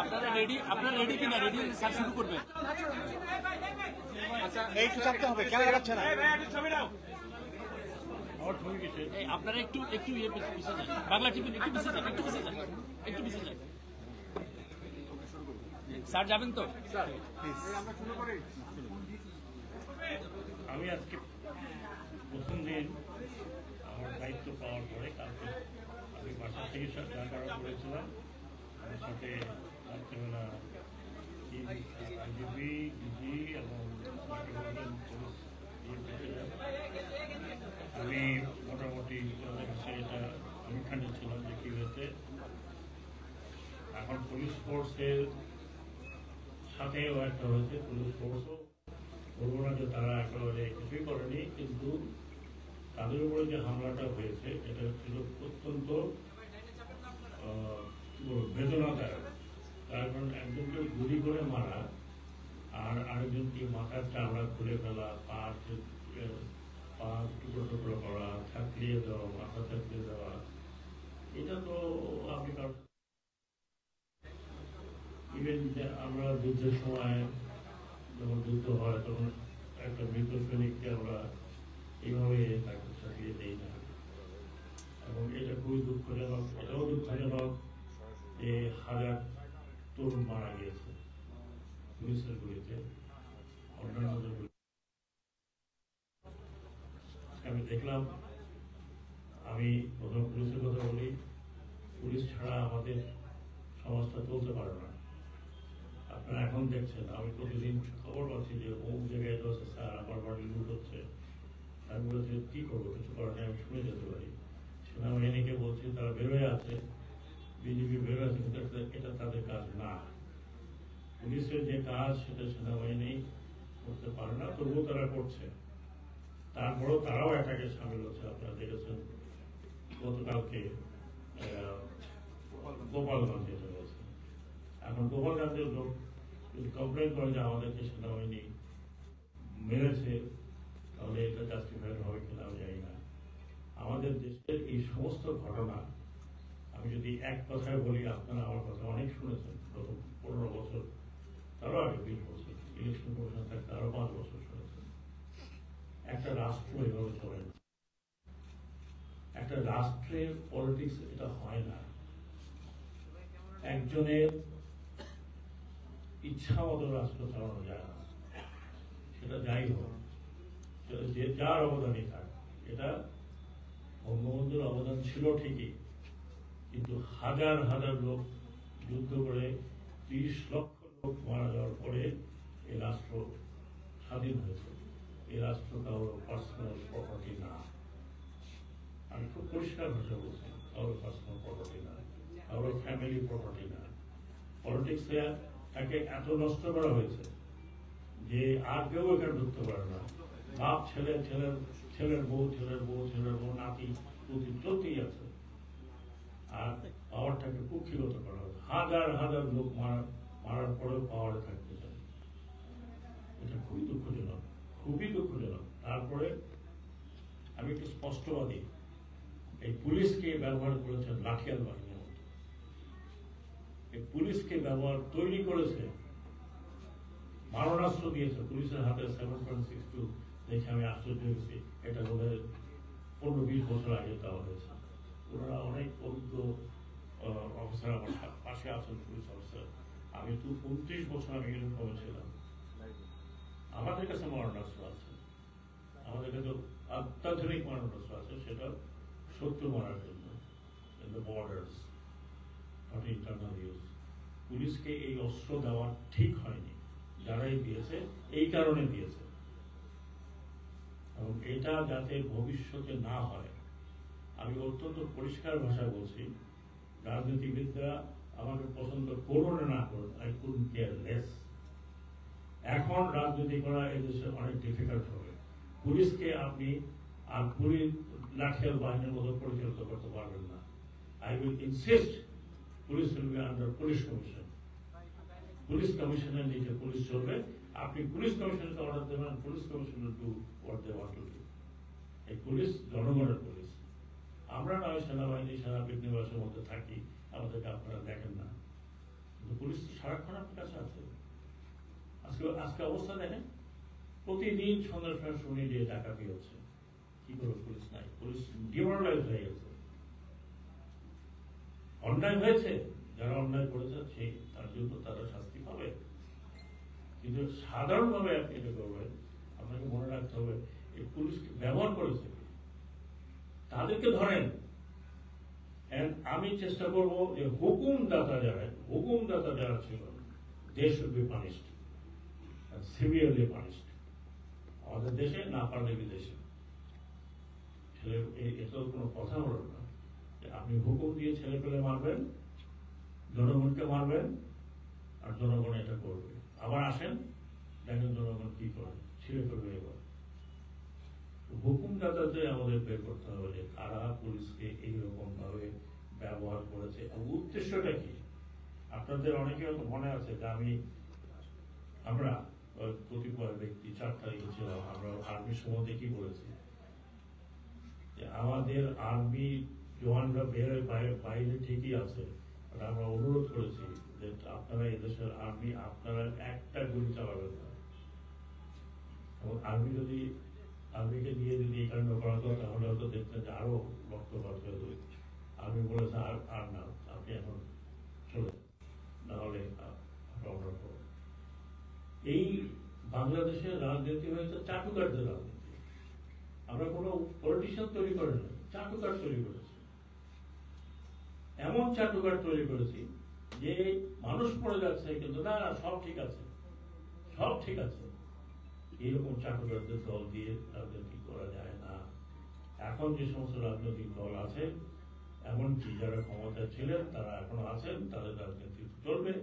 আপনারা রেডি কিনা? Ready sir শুরু করবে। একটু চাপতে হবে, ক্যামেরা যাচ্ছে না। আপনারা একটু একটু পিছিয়ে যান, বাংলা টিভি একটু পিছিয়ে যান, একটু পিছিয়ে যান, একটু পিছিয়ে যান। স্যার যাবেন তো? আমি আজকে প্রথম দিন আমার দায়িত্ব পাওয়ার পরে কালকে আমি বাসা থেকে ঢাকা করেছিলাম। আমার সাথে রাত্রেবেলা আইজিপি, ডিজি এবং আমি মোটামুটি এটা অনুষ্ঠানে ছিলাম যে কি হয়েছে। এখন পুলিশ ফোর্সের সাথেও একটা হয়েছে, পুলিশ ফোর্সও বলবো না যে তারা একেবারে কিছুই করেনি, কিন্তু তাদের উপরে যে হামলাটা হয়েছে এটা ছিল অত্যন্ত বেদনাদায়ক। কারণ একজনকে গুলি করে মারা আর আরেকজনকে মাথার চামড়া খুলে ফেলা, পা টুকরো টুকরো করা, থাকলিয়ে দেওয়া, মাথা থাকলিয়ে দেওয়া, এটা তো আপনি কারণ ইভেন আমরা যুদ্ধের সময় যখন যুদ্ধ হয় তখন একটা মৃত সৈনিককে আমরা এইভাবে তাকে চাপিয়ে দেই না। এবং এটা খুবই দুঃখজনক। এটাও দুঃখজনক যে হাজার তরুণ মারা গিয়েছে পুলিশের গুলিতে, অন্যান্যদের গুলি। আমি দেখলাম, আমি প্রথম পুলিশের কথা বলি, পুলিশ ছাড়া আমাদের সমাজটা চলতে পারে না। আপনারা এখন দেখছেন, আমি প্রতিদিন খবর পাচ্ছি যে অমুক জায়গায় তো আছে স্যার, আমার বাড়ি লুট হচ্ছে। আমি বলছি কি করবো, কিছু করার নেই, আমি শুনে যেতে পারি। সেনাবাহিনীকে বলছি তারা বেরোয় আছে, বিজেপি বেরোয় আছে, কিন্তু এটা তাদের কাজ না। পুলিশের যে কাজ সেটা সেনাবাহিনী করতে পারে না, তবুও তারা করছে। তারপরেও তারাও অ্যাটাকে সামিল হচ্ছে। আপনারা দেখেছেন গতকালকে গোপালগঞ্জে হয়েছে। এখন গোপালগঞ্জের লোক কমপ্লেন করে যে আমাদেরকে সেনাবাহিনী মেরেছে, তাহলে এটা জাস্টিফাইড হবে কিনা আমি জানি না। আমাদের দেশের এই সমস্ত ঘটনা আমি যদি এক কথায় বলি, আপনারা আমার কথা অনেক শুনেছেন গত 15 বছর, তারও আগে 20 বছর, ইলেকশন কমিশন থাকতে আরো 5 বছর শুনেছেন। একটা রাষ্ট্র এভাবে চলে না। একটা রাষ্ট্রের পলিটিক্স এটা হয় না। একজনের ইচ্ছা মতো রাষ্ট্র চালানো যায় না। সেটা যাই হোক, সেটা যে যার অবদানই থাক। এটা বঙ্গবন্ধুর অবদান ছিল ঠিকই, কিন্তু হাজার হাজার লোক যুদ্ধ করে 30 লক্ষ লোক মারা যাওয়ার পরে এই রাষ্ট্র স্বাধীন হয়েছে। এই রাষ্ট্র কারোর পার্সোনাল প্রপার্টি না। আমি খুব পরিষ্কার ভাষা বলছি, কারোর পার্সোনাল প্রপার্টি না, কারোর ফ্যামিলি প্রপার্টি না। পলিটিক্সে তাকে এত নষ্ট করা হয়েছে যে আর কেউ এখানে ঢুকতে পারে না। বাপ ছেলে, ছেলের বউ, ছেলের বউ, ছেলের বউ, নাতি পুতি চলতেই আছে। আর পাওয়ারটাকে কুক্ষিগত করা হয়েছে। হাজার হাজার লোক মারার পরেও পাওয়ারে থাকতে চায়। এটা খুবই দুঃখজনক, খুবই দুঃখজনক। তারপরে আমি একটু স্পষ্টবাদী, এই পুলিশকে ব্যবহার করেছেন লাঠিয়াল বাহিনীর মতো। এই পুলিশকে ব্যবহার তৈরি করেছে, মারণাস্ত্র দিয়েছে। পুলিশের হাতে 7.62 দেখে আমি আশ্চর্য হয়েছি। এটা বোধহয় 15-20 বছর আগে দেওয়া হয়েছে। ওনারা অনেক অভিজ্ঞ অফিসার আমার পাশে আছেন, পুলিশ অফিসার। আমি তো 29 বছর আমি ইউনিফর্মে ছিলাম। আমাদের কাছে মারণাস্ত্র আছে, আমাদের কাছে অত্যাধুনিক মারণাস্ত্র আছে, সেটা শত্রু মারার জন্য, in the borders, not internal use. পুলিশকে এই অস্ত্র দেওয়া ঠিক হয়নি। যারাই দিয়েছে এই কারণে দিয়েছে, এবং এটা যাতে ভবিষ্যতে না হয়। আমি অত্যন্ত পরিষ্কার ভাষায় বলছি, রাজনীতিবিদরা আমাকে পছন্দ করুন না করুন, আই কুডন্ট কেয়ার লেস। এখন রাজনীতি করা এদেশে অনেক ডিফিকাল্ট হবে। পুলিশকে আপনি আর পুলিশ লাঠিয়াল বাহিনীর মতো পরিচালিত করতে পারবেন না। I will insist police will be under police commission. Police কমিশনের নিচে পুলিশ চলবে। আপনি পুলিশ কমিশনকে অর্ডার দেবেন, police commission will do what they want to do. এই পুলিশ জনগণের পুলিশ। আমি সেনাবাহিনী সেনাপীঠ নিবাসের মধ্যে থাকি, আমাদেরকে আপনারা দেখেন না, কিন্তু পুলিশ তো সারাক্ষণ আপনার কাছে আছে। আজকে অবস্থা দেখেন, প্রতিদিন সন্ধ্যার সময় শুনি যে ডাকাতি হচ্ছে, কি করবে পুলিশ নাই, পুলিশ ডিমোরালাইজ হয়ে গেছে। অন্যায় হয়েছে, যারা অন্যায় করেছে সেই তার জন্য তারা শাস্তি পাবে, কিন্তু সাধারণভাবে আপনি এটা করবেন, আপনাকে মনে রাখতে হবে এই পুলিশকে ব্যবহার করেছে, তাদেরকে ধরেন। আমি চেষ্টা করবো যে হুকুমদাতা যারা ছিল, they should be punished, severely punished. আমাদের দেশে না পারলে বিদেশে। এটা কোনো কথা হলো না যে আপনি হুকুম দিয়ে ছেলে পেলে মারবেন, জনগণকে মারবেন, আর জনগণ এটা করবে। আবার আসেন, দেখেন জনগণ কি করে, ছিঁড়ে ফেলবে। এবার হুকুমদাতাতে আমাদের বের করতে হবে যে কারা পুলিশকে এইরকম ভাবে ব্যবহার করেছে, উদ্দেশ্যটা কি। আপনাদের অনেকে মনে আছে যে আমরা কতিপয় ব্যক্তি 4 তারিখে ছিলাম, আমরা আর্মির সম্বন্ধে কি বলেছি যে আমাদের আর্মি জওয়ানরা বাইরে ঠিকই আছে, আমরা অনুরোধ করেছি যে আপনারা এদেশের আর্মি আপনারা একটা গুলি চালাবেন না, এবং আর্মিকে নিয়ে যদি এই কারণে করা হতো তাহলে হয়তো দেখতেন যে আরো রক্তপাত হয়ে যেত। আর্মি বলেছে আর না, আপনি এখন চলে নাহলে এই বাংলাদেশের রাজনীতি হয়েছে চাটুকারদের রাজনীতি। আমরা কোনো পলিটিশিয়ান তৈরি করি না, চাটুকার তৈরি করেছি। এমন চাটুকার তৈরি করেছি যে মানুষ পড়ে যাচ্ছে কিন্তু না সব ঠিক আছে, সব ঠিক আছে। এইরকম চাটুকারদের দল দিয়ে রাজনীতি করা যায় না। এখন যে সমস্ত রাজনৈতিক দল আছে, এমনকি যারা ক্ষমতায় ছিলেন তারা এখনো আছেন, তাদের রাজনীতি চলবে,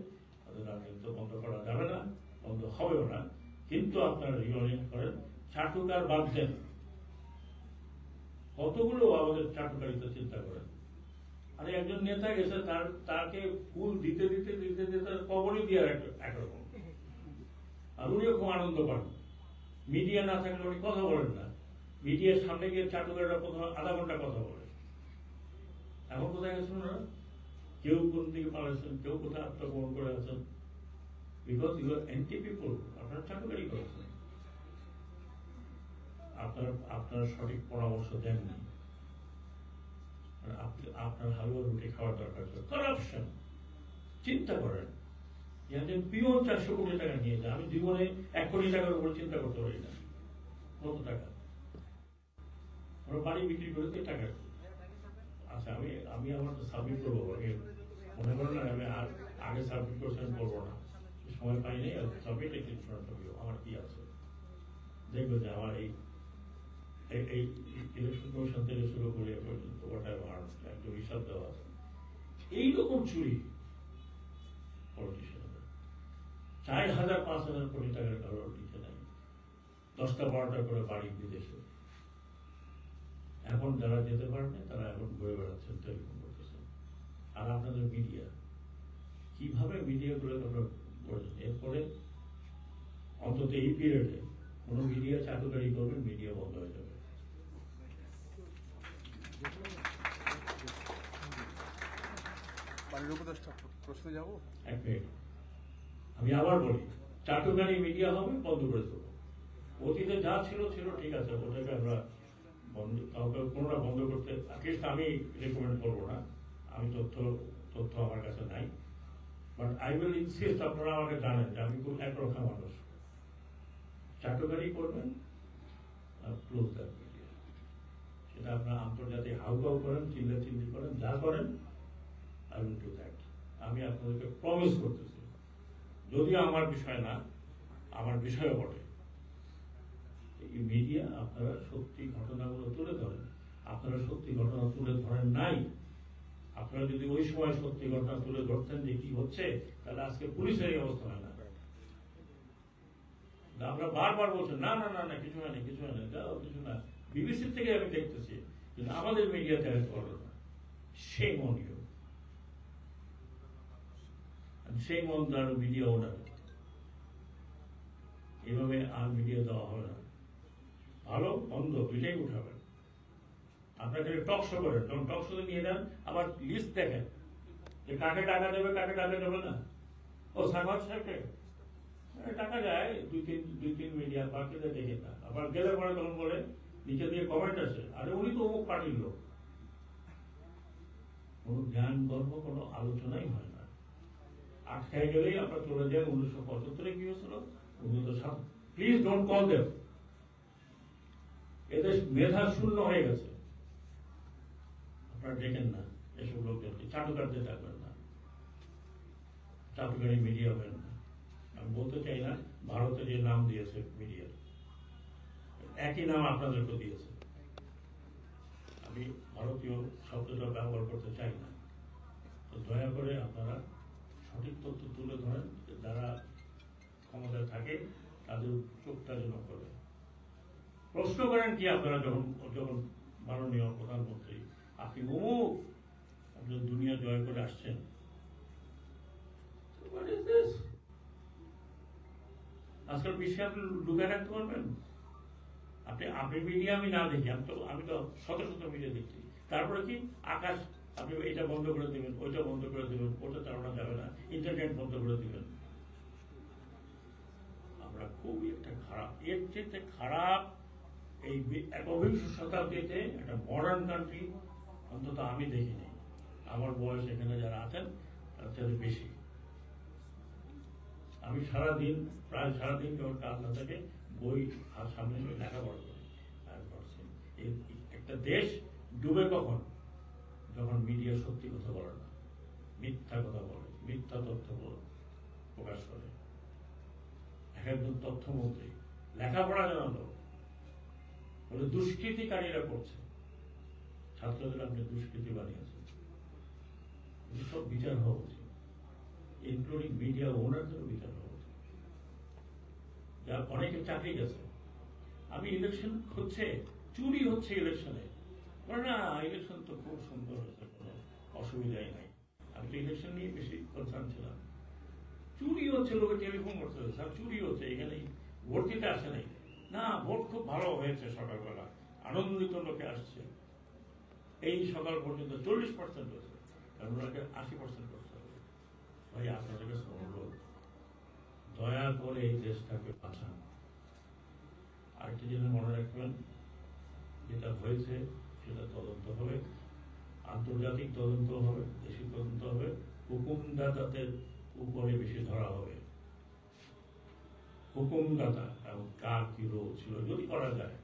তাদের রাজনীতি বন্ধ করা যাবে না, বন্ধ হবেও না। কিন্তু আপনারা রিঅরিয়েন্ট করেন, চাটুকার বাদ দেন। কতগুলো আমাদের চাটুকারিতা চিন্তা করেন। আরে একজন নেতা গেছে, তাকে ফুল দিতে দিতে দিতে দিতে কবরই দিয়ে একরকম, আর উনিও খুব আনন্দ পান। মিডিয়া না থাকলে উনি কথা বলেন না, মিডিয়ার সামনে গিয়ে চাটুকাররা প্রথমে আধা ঘন্টা কথা বলে। এখন কোথায় গেছেন ওরা? কেউ কোন দিকে পালাইছেন, কেউ কোথায় আত্মগোপন করে আছেন, because you are anti people. আপনারা চাটুকারি করেছেন, আপনারা সঠিক পরামর্শ দেননি। আপনার হালুয়া রুটি খাওয়ার দরকার ছিল। কারাপশন চিন্তা করেন, একজন পিওর 400 কোটি টাকা নিয়ে যায়, আমি জীবনে 1 কোটি টাকার উপরে চিন্তা করতে পারি না। কত টাকা আমরা বাড়ি বিক্রি করে তো টাকা। আচ্ছা, আমি আমার সাবমিট করবো, মনে করেন না আমি আগে সাবমিট করছেন করবো না, সময় পাই নাই, সাবমিট আমার কি আছে দেখবো যে আমার এই ইলেকশন কমিশন থেকে শুরু করে পর্যন্ত একটা হিসাব দেওয়া আছে। এইরকম চুরি পলিটিশিয়ান 4,000-5,000 কোটি টাকার কারোর দিতে নাই, 10টা-12টা করে বাড়ি বিদেশে। এখন যারা যেতে পারেন তারা এখন ঘুরে বেড়াচ্ছেন, টেলিফোন করতেছেন। আর আপনাদের মিডিয়া কিভাবে মিডিয়া করে আপনারা করেছেন, এরপরে অন্তত এই পিরিয়ডে কোন মিডিয়া চাটুকারি করবেন, মিডিয়া বন্ধ হয়ে যাবে। প্রশ্নে যাবো 1 মিনিট, আমি আবার বলি, চাটুকারি মিডিয়া হবে, বন্ধ করে দেবো। অতীতে যা ছিল ঠিক আছে, ওটাকে আমরা কাউকে কোনটা বন্ধ করতে অ্যাটলিস্ট আমি রেকমেন্ড করবো না। আমি তথ্য আমার কাছে নাই, বাট আই উইল ইনসিস্ট। আপনারা আমাকে জানেন যে আমি খুব একরক্ষা মানুষ। চাটুকারি করবেন, ক্লোজ দ্যাট মিডিয়া। সেটা আপনার আন্তর্জাতিক হাউকাউ করেন, চিল্লাচিল্লি করেন, যা করেন, আই উইল ডু দ্যাট। আমি আপনাদেরকে প্রমিস করতেছি, যদিও আমার বিষয় না, আমার বিষয়ও বটে। এই মিডিয়া আপনারা সত্যি ঘটনাগুলো তুলে ধরেন। আপনারা সত্যি ঘটনা তুলে ধরেন নাই। আপনারা যদি ওই সময় সত্যি ঘটনা তুলে ধরতেন যে কি হচ্ছে, তাহলে আজকে পুলিশের এই অবস্থা হয় না। আমরা বারবার বলছেন না না না না কিছু হয় না, কিছু হয় না, কিছু না। বিবিসির থেকে আমি দেখতেছি, কিন্তু আমাদের মিডিয়াতে হয়তো বলো না। সেই মন ইউ, সেই মন তার মিডিয়া ওনার। এইভাবে আর মিডিয়া দেওয়া হবে না। ভালো মন্দ দুইটাই উঠাবেন। আপনারা খালি টক শো করেন, তখন টক শোতে নিয়ে যান, আবার লিস্ট দেখেন যে কাকে টাকা দেবে, কাকে টাকা দেবে না। ও সাংবাদিক সাহেবকে টাকা যায় দুই তিন মিডিয়া, বাকিদের দেখে না। আবার গেলে পরে তখন বলে নিচে দিয়ে কমেন্ট আছে, আরে উনি তো অমুক পার্টির লোক। কোনো জ্ঞান গর্ব কোনো আলোচনাই হয় না। আটকায় গেলেই আপনার চলে যায় 1975-এ কি হয়েছিল, 1907। Please don't call them. এদের মেধা শূন্য হয়ে গেছে। আপনারা দেখেন না এসব লোকজনকে, চাটুকারদের ডাকবেন না, চাটুকারি মিডিয়া হবেন না। আমি বলতে চাই না ভারতে যে নাম দিয়েছে মিডিয়ার, একই নাম আপনাদেরকে দিয়েছে। আমি ভারতীয় শব্দটা ব্যবহার করতে চাই না। তো দয়া করে আপনারা সঠিক তথ্য তুলে ধরেন, যারা ক্ষমতায় থাকে তাদের চোখটা যেন করে। প্রশ্ন করেন কি আপনারা যখন মাননীয় প্রধানমন্ত্রী আপনি অমুক, আপনি দুনিয়া জয় করে আসছেন, আজকাল বিশ্বে আপনি ঢুকে রাখতে পারবেন? আপনি মিডিয়া আমি না দেখি, আমি তো শত শত মিডিয়া দেখছি। তারপরে কি আকাশ আপনি এটা বন্ধ করে দেবেন, ওইটা বন্ধ করে দেবেন, ওটা চালানো যাবে না, ইন্টারনেট বন্ধ করে দিবেন। আমরা খুবই একটা খারাপ, এর চেয়ে খারাপ এই 21শ শতাব্দীতে একটা মডার্ন কান্ট্রি অন্তত আমি দেখিনি। আমার বয়স এখানে যারা আছেন তার চেয়ে বেশি। আমি প্রায় সারাদিন যখন কাজ না থাকে বই আর সামনে লেখাপড়া করি। একটা দেশ ডুবে কখন? যখন মিডিয়া সত্যি কথা বলে না, মিথ্যা কথা বলে, মিথ্যা তথ্য প্রকাশ করে। একজন তথ্যমন্ত্রী লেখাপড়া জানালো বলে দুষ্কৃতিকারীরা করছে, ছাত্রদের আপনি দুষ্কৃতি বানিয়েছেন। সব বিচার হওয়া উচিত, ইনক্লুডিং মিডিয়া ওনারদেরও বিচার হওয়া উচিত। যা অনেকে চাকরি গেছে, আমি ইলেকশন হচ্ছে, চুরি হচ্ছে ইলেকশনে, না ইলেকশন তো খুব সুন্দর হয়েছে, কোনো অসুবিধাই নাই। আমি তো ইলেকশন নিয়ে বেশি কনসার্ন ছিলাম। চুরি হচ্ছে, লোকে টেলিফোন করতে হচ্ছে, চুরি হচ্ছে, এখানে ভোট দিতে আসে নাই। না, ভোট খুব ভালো হয়েছে, সকালবেলা আনন্দিত লোকে আসছে। এই সকাল পর্যন্ত 40% হয়েছে, কারণ ওনাকে 80% করতে হবে। ভাই আপনাদেরকে অনুরোধ, দয়া করে এই দেশটাকে বাঁচান। আরেকটি জিনিস মনে রাখবেন, যেটা হয়েছে সেটা তদন্ত হবে, আন্তর্জাতিক তদন্ত হবে, দেশি তদন্ত হবে, হুকুমদাতাদের উপরে বেশি ধরা হবে। হুকুমদাতা এবং কার কি রোল ছিল যদি করা যায়।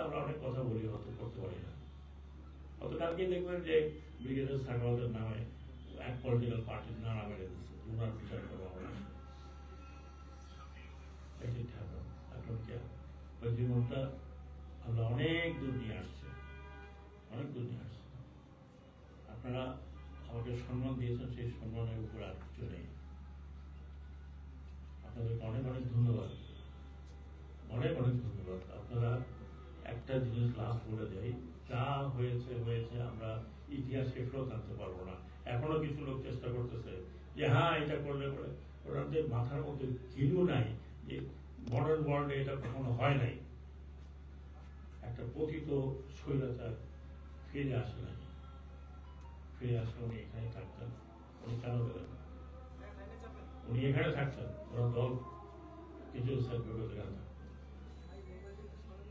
আমরা অনেক কথা বলি, হয়তো করতে পারি না। হয়তো কালকে দেখবেন যে ব্রিগেডিয়ার সাখাওয়াতের নামে এক পলিটিক্যাল পার্টির নাম মেরে দিচ্ছে, ওনার বিচার করা হবে না। এখন কে ওই জীবনটা আমরা অনেক দূর নিয়ে আসছে, অনেক দূর নিয়ে আসছে। আপনারা আমাকে সম্মান দিয়েছেন, সেই সম্মানের উপর আর কিছু নেই। আপনাদেরকে অনেক অনেক ধন্যবাদ, অনেক অনেক ধন্যবাদ। আপনারা একটা জিনিস লাস্ট বলে যাই, যা হয়েছে হয়েছে, আমরা ইতিহাসকে ফেরত আনতে পারবো না। এখনো কিছু লোক চেষ্টা করতেছে যে হ্যাঁ এটা করলে পরে, ওনাদের মাথার মধ্যে ঘিলু নাই যে মডার্ন ওয়ার্ল্ডে এটা কখনো হয় নাই। একটা পতিত স্বৈরাচার ফিরে আসে নাই, ফিরে আসলে উনি এখানে থাকতেন। উনি কেন গেলেন? উনি এখানে থাকতেন, ওরা দল কিছু থাকতেন।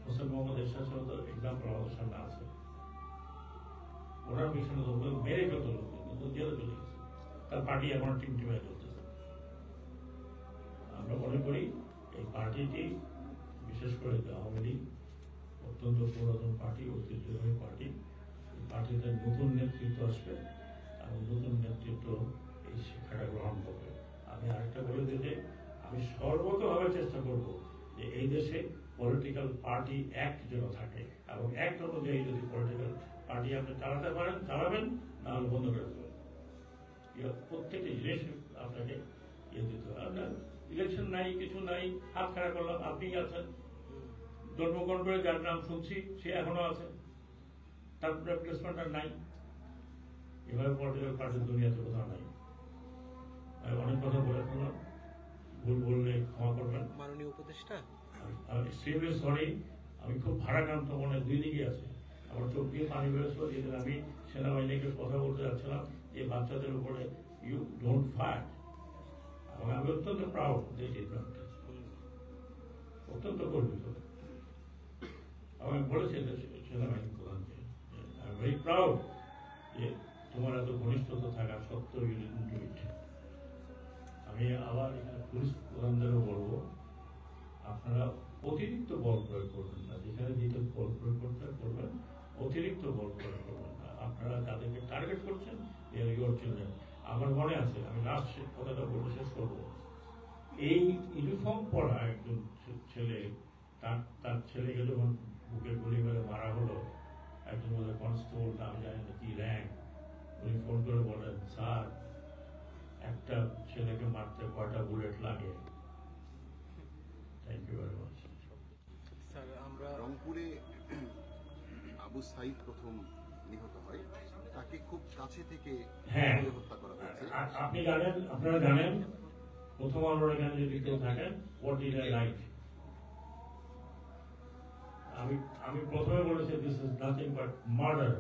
হোসেন মোহাম্মদ এরশাদ সাহেব তো এক্সাম্পল আমাদের সামনে আছে। ওনার পিছনে মেরে ফেলতো লোক, কিন্তু জেলে চলে গেছে, তার পার্টি এখন টিমটিমায় চলতেছে। আমরা মনে করি এই পার্টিটি, বিশেষ করে আওয়ামী লীগ অত্যন্ত পুরাতন পার্টি, ঐতিহ্যবাহী পার্টি। এই পার্টিতে নতুন নেতৃত্ব আসবে এবং নতুন নেতৃত্ব এই শিক্ষাটা গ্রহণ করবে। আমি আরেকটা বলে দিই যে আমি সর্বতভাবে চেষ্টা করব যে এই দেশে পলিটিক্যাল পার্টি অ্যাক্ট যেন থাকে, এবং অ্যাক্ট অনুযায়ী যদি পলিটিক্যাল পার্টি আপনি চালাতে পারেন চালাবেন, না হলে বন্ধ করে দেবেন। প্রত্যেকটি জিনিস আপনাকে ইয়ে দিতে হবে। আপনার ইলেকশন নাই, কিছু নাই, হাত খাড়া করলাম, আপনি আছেন, জন্মগ্রহণ করে যার নাম শুনছি সে এখনো আছে, তার রিপ্লেসমেন্ট আর নাই। এভাবে পলিটিক্যাল পার্টির দুনিয়াতে কোথাও নাই। অনেক কথা বলে ফেললাম, ভুল বললে ক্ষমা করবেন। মাননীয় উপদেষ্টা, আমি এক্সট্রিমলি সরি। আমি খুব ভারাক্রান্ত মনে, দুই দিকে আছে। আমার চোখ দিয়ে পানি বেরোচ্ছিল, যেদিন আমি সেনাবাহিনীকে কথা বলতে যাচ্ছিলাম এই বাচ্চাদের উপরে, ইউ ডোন্ট ফায়ার। এবং আমি অত্যন্ত প্রাউড যে অত্যন্ত গর্বিত। আমি বলেছি সেনাবাহিনী প্রধানকে, আই এম ভেরি প্রাউড যে তোমার এত ঘনিষ্ঠতা থাকা সত্ত্বেও ইউ ডিডন্ট ডু ইট। আমি আবার এখানে পুলিশ প্রধানদেরও বলবো, আপনারা অতিরিক্ত বল প্রয়োগ করবেন না, যেখানে যেটা বল প্রয়োগ করতে করবেন, অতিরিক্ত বল প্রয়োগ করবেন না। আপনারা যাদেরকে টার্গেট করছেন ইউর চিলড্রেন। আমার মনে আছে, আমি লাস্ট কথাটা বলে শেষ করবো, এই ইউনিফর্ম পরা একজন ছেলে, তার ছেলেকে যখন বুকে গুলি মেরে মারা হলো, একজন বলে কনস্টেবল, আমি জানি না কি র্যাঙ্ক, উনি ফোন করে বলেন, স্যার একটা ছেলেকে মারতে কয়টা বুলেট লাগে। Thank you very much. Sir, আমরা রংপুরে আবু সাইদ প্রথম নিহত হয়, তাকে খুব কাছে থেকে হ্যাঁ, হত্যা করা হয়েছে। আপনি জানেন, আপনারা জানেন, প্রথম আলোর এখানে যদি কেউ থাকেন, হোয়াট ইজ আই রাইট, আমি প্রথমে বলেছি this is nothing but murder,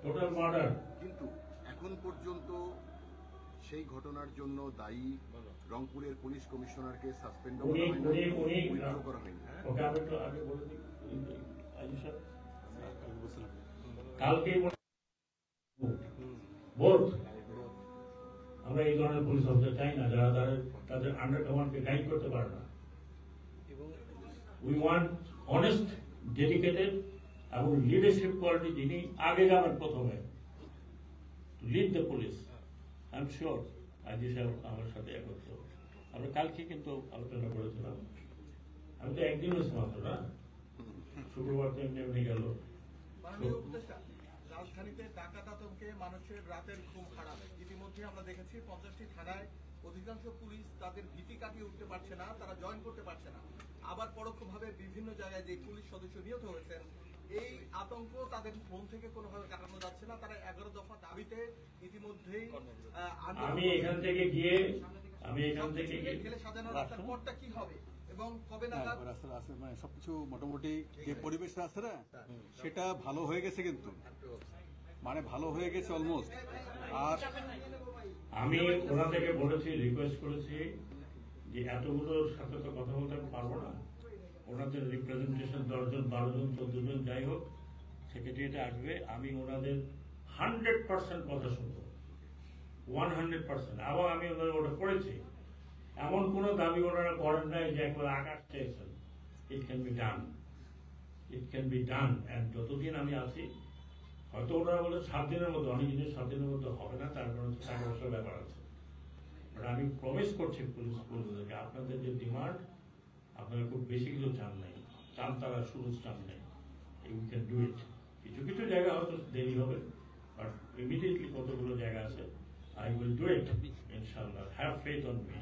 total murder. কিন্তু এখন পর্যন্ত সেই ঘটনার জন্য দায়ী রংপুরের পুলিশ কমিশনারকে সাসপেন্ড উনি করা হয়নি। ওকে আমি একটু আগে বলে দিই, আইজি স্যার কালকে বোধ আমরা এই ধরনের পুলিশ অফিসার চাই না যারা তাদের আন্ডার কমান্ডকে গাইড করতে পারে না। উই ওয়ান্ট অনেস্ট, ডেডিকেটেড এবং লিডারশিপ কোয়ালিটি, যিনি আগে যাবেন প্রথমে lead the police. I am sure IG সাহেব আমার সাথে একত্র, আমরা কালকে কিন্তু আলোচনা করেছিলাম। আমি তো একদিন হয়েছে মাত্র না, শুক্রবার তো এমনি এমনি গেল। রাজধানীতে ডাকাত আতঙ্কে মানুষের রাতের ঘুম হারাম। ইতিমধ্যে আমরা দেখেছি 50টি থানায় অধিকাংশ পুলিশ তাদের ভীতি কাটিয়ে উঠতে পারছে না, তারা জয়েন করতে পারছে না। আবার পরোক্ষভাবে বিভিন্ন জায়গায় যে পুলিশ সদস্য নিহত হয়েছেন, এই আতঙ্ক তাদের মন থেকে কোনোভাবে কাটানো যাচ্ছে না। তারা 11 দফা দাবিতে ইতিমধ্যেই আমি এখান থেকে গিয়ে গেলে সাজানো রাস্তার পথটা কি হবে এবং কবে নাগাদ মানে সবকিছু মোটামুটি যে পরিবেশটা আছে না, সেটা ভালো হয়ে গেছে, কিন্তু মানে ভালো হয়ে গেছে অলমোস্ট। আর আমি ওনাদেরকে বলেছি, রিকোয়েস্ট করেছি যে এতগুলোর সাথে তো কথা বলতে পারবো না, ওনাদের রিপ্রেজেন্টেশন 10 জন 12 জন 14 জন যাই হোক সেক্রেটারিয়েটে আসবে, আমি ওনাদের 100% কথা শুনবো, 100%। এবং আমি ওনাদের ওটা করেছি, এমন কোন দাবি ওনারা করেন নাই যে একবার আকাশ চেয়েছেন। It can be done, it can be done. And যতদিন আমি আছি, হয়তো ওনারা বলে 7 দিনের মধ্যে, অনেক জিনিস 7 দিনের মধ্যে হবে না, তার কারণ হচ্ছে 4 বছর ব্যাপার আছে। বাট আমি প্রমিস করছি পুলিশদেরকে, আপনাদের যে ডিমান্ড, আপনারা খুব বেশি কিছু চান নাই, চান তারা শুরু চান নাই, ইউ ক্যান ডু ইট। কিছু কিছু জায়গা হয়তো দেরি হবে, বাট ইমিডিয়েটলি কতগুলো জায়গা আছে, আই উইল ডু ইট ইনশাআল্লাহ, হ্যাভ ফেথ অন মি।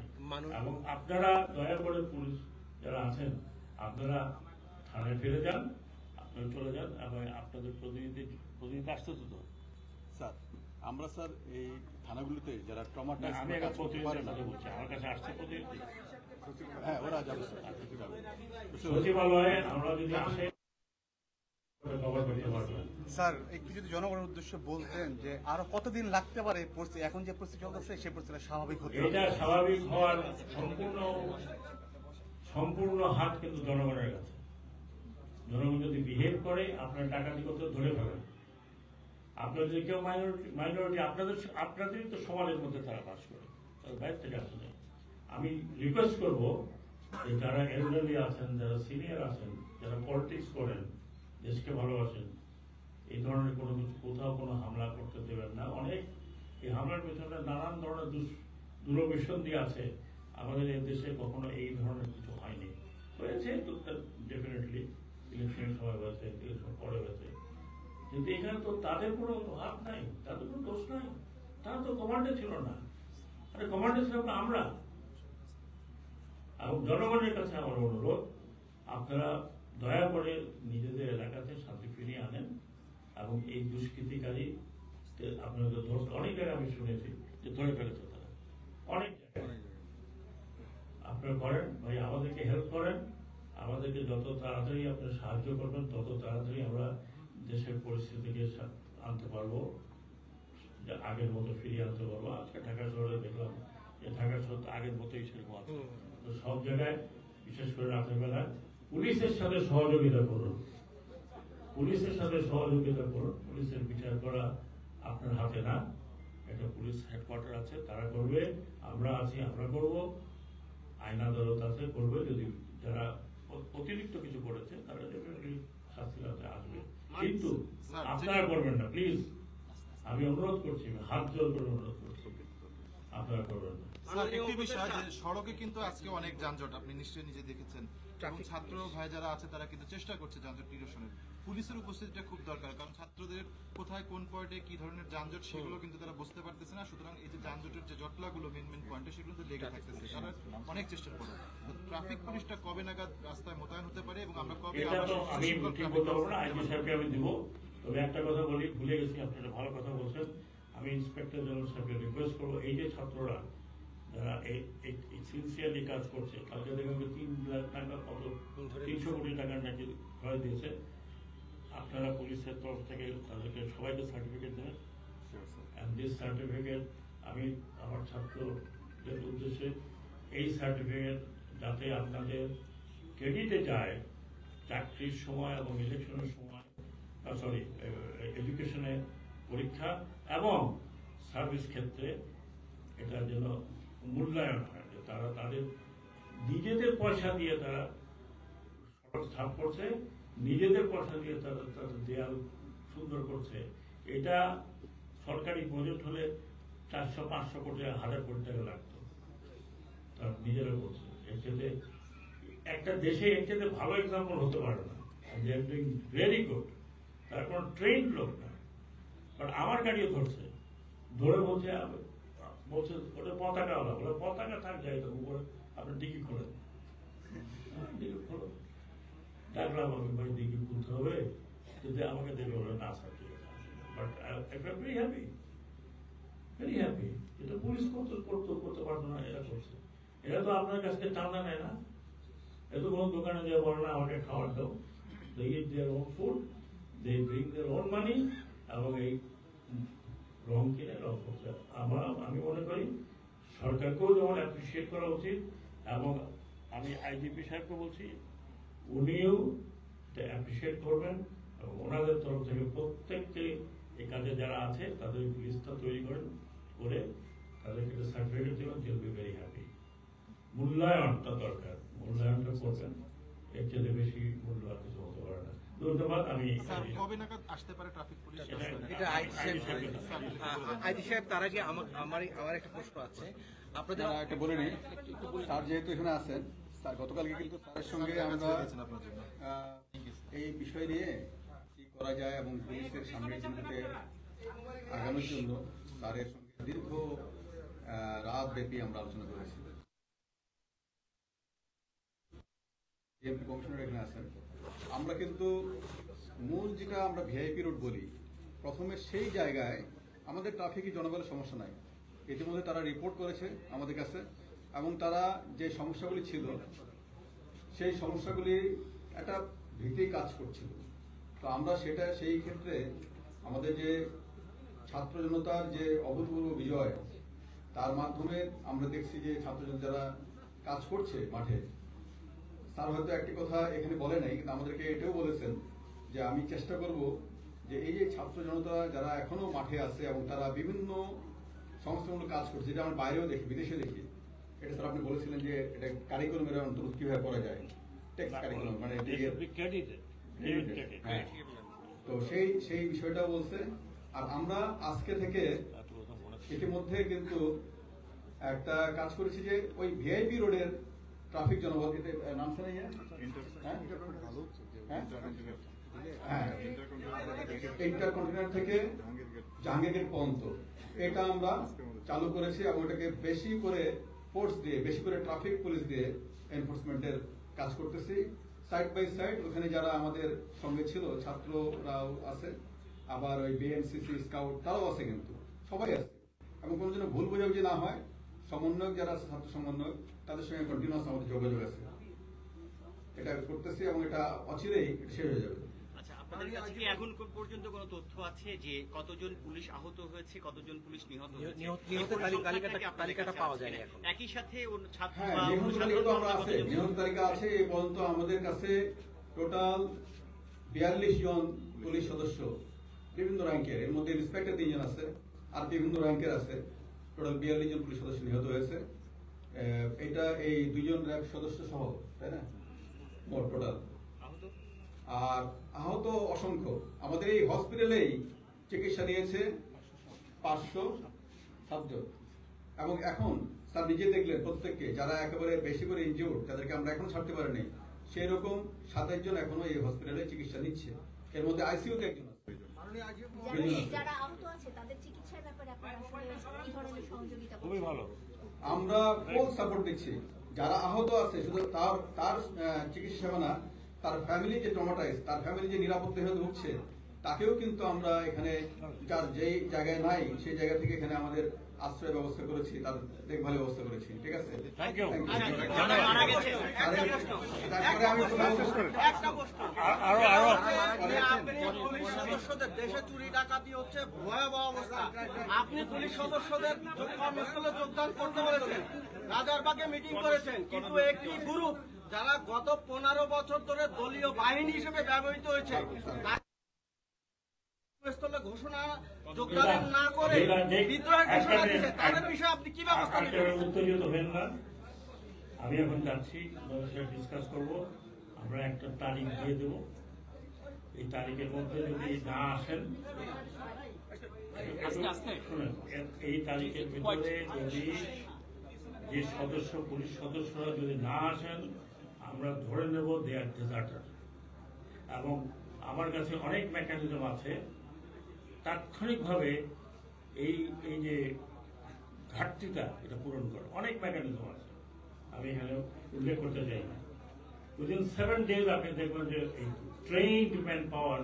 এবং আপনারা দয়া করে পুলিশ যারা আছেন, আপনারা থানায় ফিরে যান, আপনারা চলে যান, এবং আপনাদের প্রতিনিধি আসতেছে তো স্যার, আমরা স্যার এই থানাগুলিতে যারা ট্রমাটাইজ আমি একটা প্রতিনিধির সাথে বলছি, আমার কাছে আসছে প্রতিনিধি, হ্যাঁ ওরা যাবে স্যার, সচিবালয়ে আমরা যদি আসে কভার করতে পারবেন। স্যার, একটু যদি জনগণের উদ্দেশ্যে বলতেন যে আরো কতদিন লাগতে পারে পরিস্থিতি, এখন যে পরিস্থিতি চলতেছে সেই পরিস্থিতি স্বাভাবিক হতে? এটা স্বাভাবিক হওয়ার সম্পূর্ণ হাত কিন্তু জনগণের কাছে। জনগণ যদি বিহেভ করে, আপনার ডাকাতি করতে ধরে ফেলেন, আপনার যদি কেউ মাইনরিটি, আপনাদেরই তো সমাজের মধ্যে তারা বাস করে, তাদের বাইরে থেকে আসে নেই। আমি রিকোয়েস্ট করবো যে যারা এলডারলি আছেন, যারা সিনিয়র আছেন, যারা পলিটিক্স করেন, দেশকে ভালোবাসেন, এই ধরনের কোনো কিছু কোথাও কোনো হামলা করতে দেবেন না। অনেক এই হামলার পেছনে নানান ধরনের দূরভিসন্ধি আছে। আমাদের এই দেশে কখনো এই ধরনের কিছু হয়নি, হয়েছে তো ডেফিনেটলি ইলেকশনের সময় হয়েছে, ইলেকশন পরে হয়েছে, কিন্তু এখানে তো তাদের কোনো হাত নাই, তাদের কোনো দোষ নাই, তারা তো কমান্ডে ছিল না। আরে কমান্ডে ছিলাম না আমরা। এবং জনগণের কাছে আমার অনুরোধ, আপনারা দয়া করে নিজেদের এলাকাতে শান্তি ফিরিয়ে আনেন, এবং এই দুষ্কৃতিকারী আপনাদের অনেক জায়গায় আমি শুনেছি যে ধরে ফেলেছে তারা, অনেক জায়গায়। আপনারা করেন ভাই, আমাদেরকে হেল্প করেন, আমাদেরকে যত তাড়াতাড়ি আপনারা সাহায্য করবেন তত তাড়াতাড়ি আমরা দেশের পরিস্থিতিকে আনতে পারবো, যে আগের মতো ফিরিয়ে আনতে পারবো। আজকে ঢাকা শহরে দেখলাম যে ঢাকা শহর তো আগের মতোই সেরকম আছে। তো সব জায়গায় বিশেষ করে রাতের বেলায় পুলিশের সাথে সহযোগিতা করুন, পুলিশের সাথে সহযোগিতা করুন। পুলিশের বিচার করা আপনার হাতে না, একটা পুলিশ হেডকোয়ার্টার আছে, তারা করবে, আমরা আছি, আমরা করব, আইন আদালত আছে, করবে। যদি যারা অতিরিক্ত কিছু করেছে তারা ডেফিনেটলি শাস্তির হাতে আসবে, কিন্তু আপনারা করবেন না প্লিজ। আমি অনুরোধ করছি, আমি হাত জোর করে অনুরোধ করছি, আপনারা করবেন না। স্যার, একটি বিষয় যে সড়কে কিন্তু আজকে অনেক যানজট, আপনি নিশ্চয়ই নিজে দেখেছেন, এবং ছাত্র ভাই যারা আছে তারা কিন্তু চেষ্টা করছে যানজট নিরসনের। পুলিশের উপস্থিতিটা খুব দরকার, কারণ ছাত্রদের কোথায় কোন পয়েন্টে কি ধরনের যানজট সেগুলো কিন্তু তারা বুঝতে পারতেছে না। সুতরাং এই যে যানজটের যে জটলাগুলো মেন পয়েন্টে সেগুলো তো লেগে থাকতেছে, তারা অনেক চেষ্টা করে। ট্রাফিক পুলিশটা কবে নাগাদ রাস্তায় মোতায়েন হতে পারে এবং আমরা কবে এটা তো আমি ঠিক বলতে পারবো না, আইজি সাহেবকে আমি দিব। তবে একটা কথা বলি, ভুলে গেছি, আপনি একটা ভালো কথা বলছেন। আমি ইন্সপেক্টর জেনারেল সাহেবকে রিকোয়েস্ট করবো, এই যে ছাত্ররা যারা এই সিনসিয়ারলি কাজ করছে, কালকে দেখবেন 3 লাখ টাকা, কত 300 কোটি টাকার নাকি খরচ দিয়েছে, আপনারা পুলিশের তরফ থেকে তাদেরকে সবাইকে সার্টিফিকেট দেন। অ্যান্ড দিস সার্টিফিকেট আমি আমার ছাত্রদের উদ্দেশ্যে, এই সার্টিফিকেট যাতে আপনাদের ক্রেডিটে যায় চাকরির সময় এবং ইলেকশনের সময়, সরি এডুকেশনে, পরীক্ষা এবং সার্ভিস ক্ষেত্রে, এটা যেন মূল্যায়ন হয়, যে তারা তাদের নিজেদের পয়সা দিয়ে তারা সড়ক সাফ করছে, নিজেদের পয়সা দিয়ে তারা তাদের দেয়াল সুন্দর করছে। এটা সরকারি বাজেট হলে 400-500 কোটি, 1000 কোটি টাকা লাগতো, তারা নিজেরা করছে। এর ক্ষেত্রে একটা দেশে এর ক্ষেত্রে ভালো এক্সাম্পল হতে পারে না, দে আর ডুইং ভেরি গুড। তার কোনো ট্রেন লোক না, বাট আমার গাড়িও ধরছে, ধরে বলছে ওটা পতাকাওয়ালা, ওরা পতাকা থাক যাই তো উপরে আপনার ডিকি খোলে, ডিকি খোলো। ডাকলাম আমি, ভাই ডিকি খুলতে হবে, যদি আমাকে দেখে ওরা না থাকে। But very happy, very happy. এটা পুলিশ করতে পারতো না, এরা করছে। এরা তো আপনার কাছ থেকে চাঁদা নেয় না, এত কোনো দোকানে যে বলে না আমাকে খাবার দাও, they eat their own food, they bring their own money, এবং এই রং কিনে রং করছে। আমি মনে করি সরকারকেও যেমন অ্যাপ্রিসিয়েট করা উচিত, এবং আমি আইজিপি সাহেবকে বলছি উনিও অ্যাপ্রিসিয়েট করবেন, এবং ওনাদের তরফ থেকে প্রত্যেককে এই কাজে যারা আছে তাদের লিস্টটা তৈরি করে তাদেরকে সার্টিফিকেট দেবেন, দিল বি ভেরি হ্যাপি। মূল্যায়নটা দরকার, মূল্যায়নটা করবেন, এর চেয়ে বেশি মূল্য আর কিছু হতে পারে না। ধন্যবাদ। আমি কবে নাগাদ আসতে পারে ট্রাফিক পুলিশ? এটা আইজি সাহেব, তার আগে আমার একটা প্রশ্ন আছে আপনাদের। একটা বলে নিই, স্যার যেহেতু এখানে আছেন, স্যার গতকালকে কিন্তু স্যারের সঙ্গে আমরা এই বিষয় নিয়ে কি করা যায় এবং পুলিশের সামনের দিনগুলোতে আগানোর জন্য স্যারের সঙ্গে দীর্ঘ রাত ব্যাপী আমরা আলোচনা করেছি। ডিএমপি কমিশনার এখানে আছেন। আমরা কিন্তু মূল যেটা আমরা ভিআইপি রোড বলি, প্রথমে সেই জায়গায় আমাদের ট্রাফিকের জনবলের সমস্যা নাই, ইতিমধ্যে তারা রিপোর্ট করেছে আমাদের কাছে, এবং তারা যে সমস্যাগুলি ছিল সেই সমস্যাগুলি একটা ভীতি কাজ করছিল। তো আমরা সেটা সেই ক্ষেত্রে আমাদের যে ছাত্র জনতার যে অভূতপূর্ব বিজয়, তার মাধ্যমে আমরা দেখছি যে ছাত্র জনতা যারা কাজ করছে মাঠে, স্যার হয়তো একটি কথা এখানে বলে নাই, কিন্তু আমাদেরকে এটাও বলেছেন যে আমি চেষ্টা করব যে এই যে ছাত্র জনতা যারা এখনো মাঠে আছে এবং তারা বিভিন্ন সংস্থামূলক কাজ করছে, যেটা আমরা বাইরেও দেখি, বিদেশে দেখি, এটা স্যার আপনি বলেছিলেন যে এটা কারিকুলামের অন্তর্ভুক্ত কিভাবে করা যায়, টেক্সট কারিকুলাম, মানে হ্যাঁ। তো সেই বিষয়টাও বলছে। আর আমরা আজকে থেকে ইতিমধ্যে কিন্তু একটা কাজ করেছি যে ওই ভিআইপি রোডের ট্রাফিক জনবল, নাম শুনে ইন্টারকন্টিনেন্টাল থেকে জাহাঙ্গীরগেট পর্যন্ত এটা আমরা চালু করেছি, এবং ওটাকে বেশি করে ফোর্স দিয়ে, বেশি করে ট্রাফিক পুলিশ দিয়ে এনফোর্সমেন্টের কাজ করতেছি। সাইড বাই সাইড ওখানে যারা আমাদের সঙ্গে ছিল, ছাত্ররাও আছে, আবার ওই বিএনসিসি স্কাউট তারাও আছে, কিন্তু সবাই আছে, এবং কোনো যেন ভুল বোঝাবুঝি না হয়। সমন্বয়ক যারা আছে, ছাত্র সমন্বয়ক, তাদের সঙ্গে কন্টিনিউয়াস আমাদের যোগাযোগ আছে, এটা করতেছি, এবং এটা অচিরেই শেষ হয়ে যাবে। আচ্ছা, আপনাদের কাছে কি এখন পর্যন্ত কোনো তথ্য আছে যে কতজন পুলিশ আহত হয়েছে, কতজন পুলিশ নিহত হয়েছে? নিহতের তালিকাটা পাওয়া যায়নি এখন। একই সাথে ছাত্র হ্যাঁ, বা নিহত তালিকা তো আমরা আছে, কতজন? নিহত তালিকা আছে। এই পর্যন্ত আমাদের কাছে টোটাল 42 জন পুলিশ সদস্য বিভিন্ন র্যাঙ্কের, এর মধ্যে ইন্সপেক্টর 3 জন আছে আর বিভিন্ন র্যাঙ্কের আছে। টোটাল 42 জন পুলিশ সদস্য নিহত হয়েছে। এটা এই 2 জন র্যাব সদস্য সহ, তাই না, মোট টোটাল। আর আহত অসংখ্য। আমাদের এই হসপিটালেই চিকিৎসা নিয়েছে 507 জন, এবং এখন স্যার নিজে দেখলেন প্রত্যেককে যারা একেবারে বেশি করে ইনজিউর্ড, যাদেরকে আমরা এখনো ছাড়তে পারিনি, সেই রকম 27 জন এখনো এই হসপিটালে চিকিৎসা নিচ্ছে। এর মধ্যে আইসিইউতে একজন আছে। যারা আহত আছে তাদের চিকিৎসার ব্যাপারে আপনারা আসলে কি ধরনের সহযোগিতা করছেন? খুবই ভালো। আমরা ফুল সাপোর্ট দিচ্ছি। যারা আহত আছে শুধু তার চিকিৎসা সেবা না, তার ফ্যামিলি যে ট্রমাটাইজ, তার ফ্যামিলি যে নিরাপত্তাহীনতা ভুগছে, তাকেও কিন্তু আমরা এখানে যার যেই জায়গায় নাই সেই জায়গা থেকে এখানে আমাদের আশ্রয় ব্যবস্থা করেছি, তার দেখভালের ব্যবস্থা করেছি। ঠিক আছে, থ্যাংক ইউ। তারপরে আমি পুলিশ সদস্যদের দেশে চুরি ডাকাতি হচ্ছে ভয়াবহ অবস্থা। আপনি পুলিশ সদস্যদের কর্মস্থলে যোগদান করতে বলেছেন, রাজারবাগে মিটিং করেছেন, কিন্তু একটি গ্রুপ যারা গত 15 বছর ধরে দলীয় বাহিনী হিসেবে ব্যবহৃত হয়েছে, কর্মস্থলে ঘোষণা যোগদান না করে বিদ্রোহের ঘোষণা দিয়েছে, তাদের বিষয়ে আপনি কি ব্যবস্থা নেবেন? উত্তেজিত হবেন না, আমি এখন যাচ্ছি, ডিসকাস করব। আমরা একটা তারিখ দিয়ে দেব, এই তারিখের মধ্যে যদি না আসেন, শুনেন, এই তারিখের ভিতরে যদি যে সদস্য, পুলিশ সদস্যরা যদি না আসেন, আমরা ধরে নেব দে আর ডেজার্টার। এবং আমার কাছে অনেক মেকানিজম আছে তাৎক্ষণিকভাবে এই যে ঘাটতিটা এটা পূরণ করে, অনেক মেকানিজম আছে, আমি এখানে উল্লেখ করতে চাই না। উইদিন 7 days আপনি দেখবেন যে এই ট্রেইনড ম্যান পাওয়ার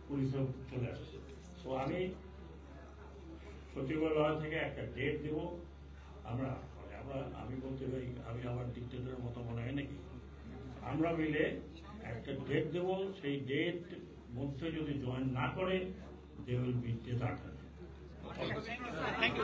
পুলিশও চলে আসছে। তো আমি সচিবালয় থেকে একটা ডেট দেব। আমি বলতে পারি, আমি আমার ডিক্টেটরের মতো মনে হয় নাকি, আমরা মিলে একটা ডেট দেব, সেই ডেট মধ্যে যদি জয়েন না করে they will be deserted. Thank you.